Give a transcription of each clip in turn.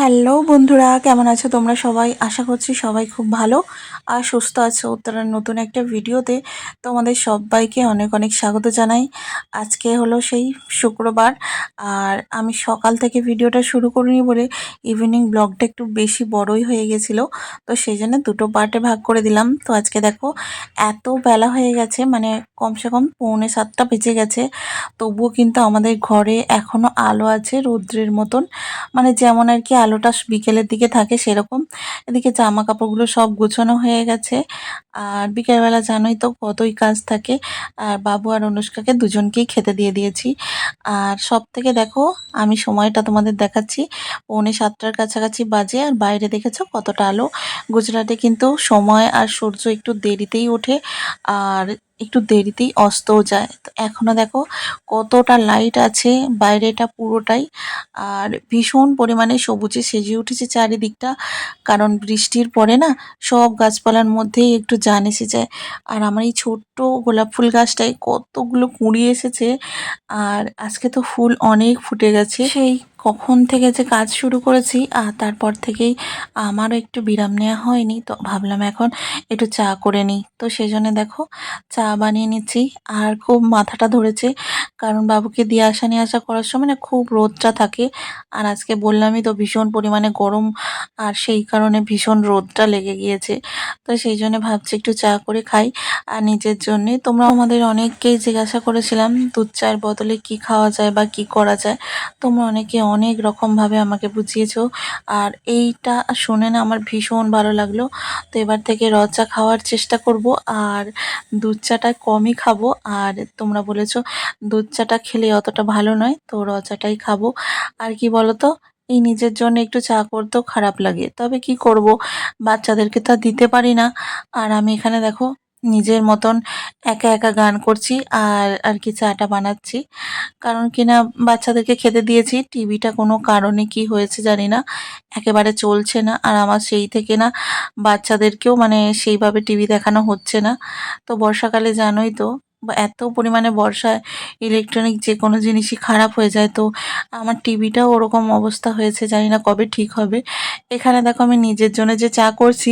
Hello বন্ধুরা, কেমন আছো তোমরা সবাই? আশা করছি সবাই খুব ভালো আর সুস্থ আছো। তার নতুন একটা ভিডিওতে তোমাদের সবাইকে অনেক অনেক স্বাগত জানাই। আজকে হলো সেই শুক্রবার, আর আমি সকাল থেকে ভিডিওটা শুরু করিনি বলে ইভিনিং ব্লগটা একটু বেশি বড়ই হয়ে গেছিলো, তো সেই জন্য দুটো পার্টে ভাগ করে দিলাম। তো আজকে দেখো এত বেলা হয়ে গেছে, মানে কমসে কম 6:45 বেজে গেছে, তবুও কিন্তু আমাদের ঘরে এখনো আলো আছে রৌদ্রের মতন, মানে যেমন আর কি আলোটা বিকেলের দিকে থাকে সেরকম। এদিকে জামা কাপড়গুলো সব গোছানো হয়ে গেছে, আর বিকেলবেলা জানোই তো কতই কাজ থাকে। আর বাবু আর অনুষ্কাকে দুজনকেই খেতে দিয়ে দিয়েছি। আর সব থেকে দেখো আমি সময়টা তোমাদের দেখাচ্ছি, 6:45 কাছাকাছি বাজে, আর বাইরে দেখেছো কতটা আলো। গুজরাটে কিন্তু সময় আর সূর্য একটু দেরিতেই ওঠে আর একটু দেরিতেই অস্তও যায়। তো এখনো দেখো কতটা লাইট আছে বাইরেটা পুরোটাই, আর ভীষণ পরিমাণে সবুজে সেজে উঠেছে চারিদিকটা, কারণ বৃষ্টির পরে না সব গাছপালার মধ্যেই একটু জান এসে যায়। আর আমার এই ছোট্ট গোলাপ ফুল গাছটায় কতগুলো কুঁড়ি এসেছে, আর আজকে তো ফুল অনেক ফুটে গেছে। সেই কখন থেকে যে কাজ শুরু করেছি, আর তারপর থেকেই আমারও একটু বিরাম নেওয়া হয়নি, তো ভাবলাম এখন একটু চা করে নিই। তো সেই জন্য দেখো চা বানিয়ে নিচ্ছি। আর খুব মাথাটা ধরেছে, কারণ বাবুকে দিয়ে আসা নিয়ে আসা করার সময় না খুব রোদটা থাকে, আর আজকে বললামই তো ভীষণ পরিমাণে গরম, আর সেই কারণে ভীষণ রোদটা লেগে গিয়েছে। তো সেই জন্য ভাবছি একটু চা করে খাই আর নিজের জন্যে। তোমরা আমাদের অনেককেই জিজ্ঞাসা করেছিলাম দুধ চায়ের বদলে কি খাওয়া যায় বা কি করা যায়, তোমরা অনেকে অনেক রকমভাবে আমাকে বুঝিয়েছো, আর এইটা শুনে না আমার ভীষণ ভালো লাগলো। তো এবার থেকে র চা খাওয়ার চেষ্টা করব, আর দুধ চাটা কমই খাবো। আর তোমরা বলেছো দুধ চাটা খেলে অতটা ভালো নয়, তো র চাটাই খাবো। আর কি বলতো, এই নিজের জন্য একটু চা করতেও খারাপ লাগে, তবে কি করব, বাচ্চাদেরকে তো আর দিতে পারি না। আর আমি এখানে দেখো নিজের মতন একা একা গান করছি আর আর কি চাটা বানাচ্ছি, কারণ কিনা বাচ্চাদেরকে খেতে দিয়েছি, টিভিটা কোনো কারণে কি হয়েছে জানি না একেবারে চলছে না, আর আমার সেই থেকে না বাচ্চাদেরকেও মানে সেইভাবে টিভি দেখানো হচ্ছে না। তো বর্ষাকালে জানোই তো এত পরিমাণে বর্ষায় ইলেকট্রনিক যে কোনো জিনিসই খারাপ হয়ে যায়, তো আমার টিভিটাও ওরকম অবস্থা হয়েছে, জানি না কবে ঠিক হবে। এখানে দেখো আমি নিজের জন্য যে চা করছি,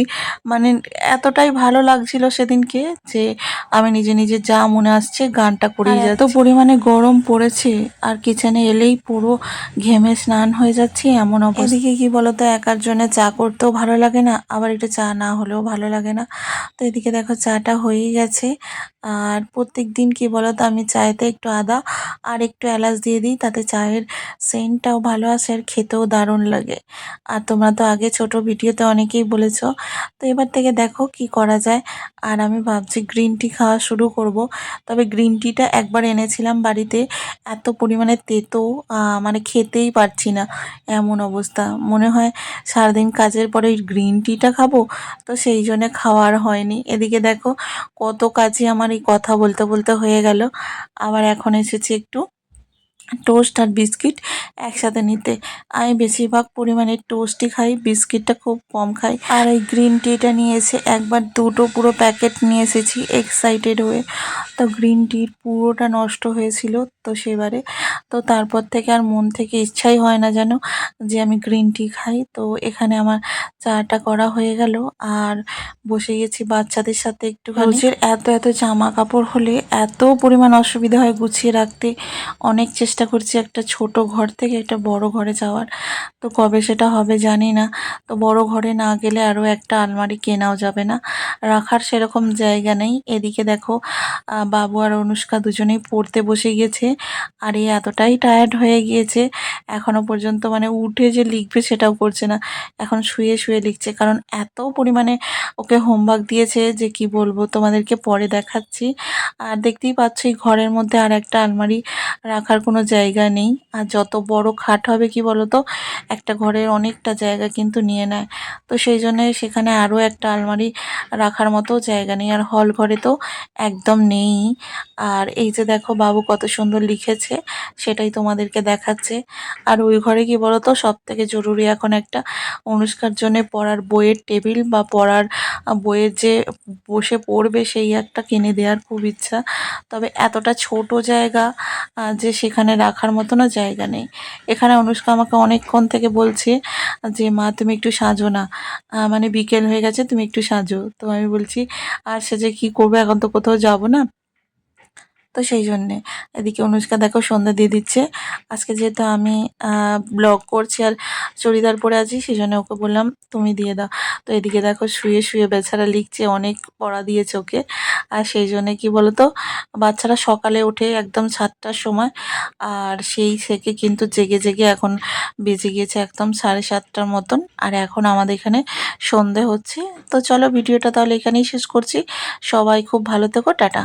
মানে এতটাই ভালো লাগছিল সেদিনকে যে আমি নিজে নিজে যা মনে আসছে গানটা করেই যাচ্ছি। এত পরিমাণে গরম পড়েছে, আর কিচেনে এলেই পুরো ঘেমে স্নান হয়ে যাচ্ছে এমন অবস্থা। এদিকে কি বলতো, একার জন্য চা করতেও ভালো লাগে না, আবার একটু চা না হলেও ভালো লাগে না। তো এদিকে দেখো চাটা হয়েই গেছে। আর প্রত্যেক দিন কি বলতো, আমি চায়েতে একটু আদা আর একটু এলাচ দিয়ে দিই, তাতে চায়ের সেন্টটাও ভালো আসে আর খেতেও দারুণ লাগে। আর তোমরা তো আগে ছোট ভিডিওতে অনেকেই বলেছো, তো এবার থেকে দেখো কি করা যায়। আর আমি ভাবছি গ্রিন টি খাওয়া শুরু করব, তবে গ্রিন টিটা একবার এনেছিলাম বাড়িতে, এত পরিমাণে তেতো, মানে খেতেই পারছি না এমন অবস্থা। মনে হয় সারাদিন কাজের পরে ওই গ্রিন টিটা খাবো, তো সেই জন্য খাওয়ার হয়নি। এদিকে দেখো কত কাজই আমার এই কথা বলতে বলতে হয়ে গেল। আবার এখন এসেছি একটু টোস্ট আর বিস্কিট একসাথে নিতে। আমি বেশিরভাগ পরিমাণে টোস্টই খাই, বিস্কিটটা খুব কম খাই। আর এই গ্রিন টিটা নিয়ে এসে একবার দুটো পুরো প্যাকেট নিয়ে এসেছি এক্সাইটেড হয়ে, তো গ্রিন টির পুরোটা নষ্ট হয়েছিল। তো সেবারে তো তারপর থেকে আর মন থেকে ইচ্ছাই হয় না যেন যে আমি গ্রিন টি খাই। তো এখানে আমার চাটা করা হয়ে গেল, আর বসে গেছি বাচ্চাদের সাথে একটুখানি। রোজের এত এত জামা কাপড় হলে এত পরিমাণ অসুবিধা হয় গুছিয়ে রাখতে, অনেক চেষ্টা করছি একটা ছোট ঘর থেকে একটা বড় ঘরে যাওয়ার, তো কবে সেটা হবে জানি না। তো বড় ঘরে না গেলে আরও একটা আলমারি কেনাও যাবে না, রাখার সেরকম জায়গা নেই। এদিকে দেখো বাবু আর অনুষ্কা দুজনেই পড়তে বসে গিয়েছে, আর এই এতটাই টায়ার্ড হয়ে গিয়েছে এখনো পর্যন্ত, মানে উঠে যে লিখবে সেটাও করছে না, এখন শুয়ে শুয়ে লিখছে, কারণ এত পরিমাণে ওকে হোমওয়ার্ক দিয়েছে যে কি বলবো তোমাদেরকে পরে দেখাচ্ছি। আর দেখতেই পাচ্ছ এই ঘরের মধ্যে আর একটা আলমারি রাখার কোনো জায়গা নেই, আর যত বড় খাট হবে কি বলতো একটা ঘরের অনেকটা জায়গা কিন্তু নিয়ে নেয়, তো সেই জন্য সেখানে আরও একটা আলমারি রাখার মতো জায়গা নেই, আর হল ঘরে তো একদম নেই। আর এই যে দেখো বাবু কত সুন্দর লিখেছে সেটাই তোমাদেরকে দেখাচ্ছে। আর ওই ঘরে কি বলতো সব থেকে জরুরি এখন একটা অনুষ্কার জন্য পড়ার বইয়ের টেবিল বা পড়ার বইয়ের যে বসে পড়বে সেই একটা কিনে দেওয়ার খুব ইচ্ছা, তবে এতটা ছোট জায়গা যে সেখানে এখানে রাখার মতনও জায়গা নেই। এখানে অনুষ্কা আমাকে অনেকক্ষণ থেকে বলছে যে মা তুমি একটু সাজো না, মানে বিকেল হয়ে গেছে তুমি একটু সাজো। তো আমি বলছি আর সেজে কি করবো, এখন তো কোথাও যাবো না। তো সেই জন্যে এদিকে অনুষ্কা দেখো সন্ধ্যা দিয়ে দিচ্ছে। আজকে যেহেতু আমি ব্লগ করছি আর চুড়িদার পরে আছি, সেই জন্য ওকে বললাম তুমি দিয়ে দাও। তো এদিকে দেখো শুয়ে শুয়ে বেচারা লিখছে, অনেক পড়া দিয়েছে ওকে। আর সেই জন্যে কি বলতো, বাচ্চারা সকালে ওঠে একদম 7টার সময়, আর সেই থেকে কিন্তু জেগে জেগে এখন বেজে গিয়েছে একদম 7:30টার মতন। আর এখন আমাদের এখানে সন্ধে হচ্ছে। তো চলো ভিডিওটা তাহলে এখানেই শেষ করছি। সবাই খুব ভালো থেকো, টাটা।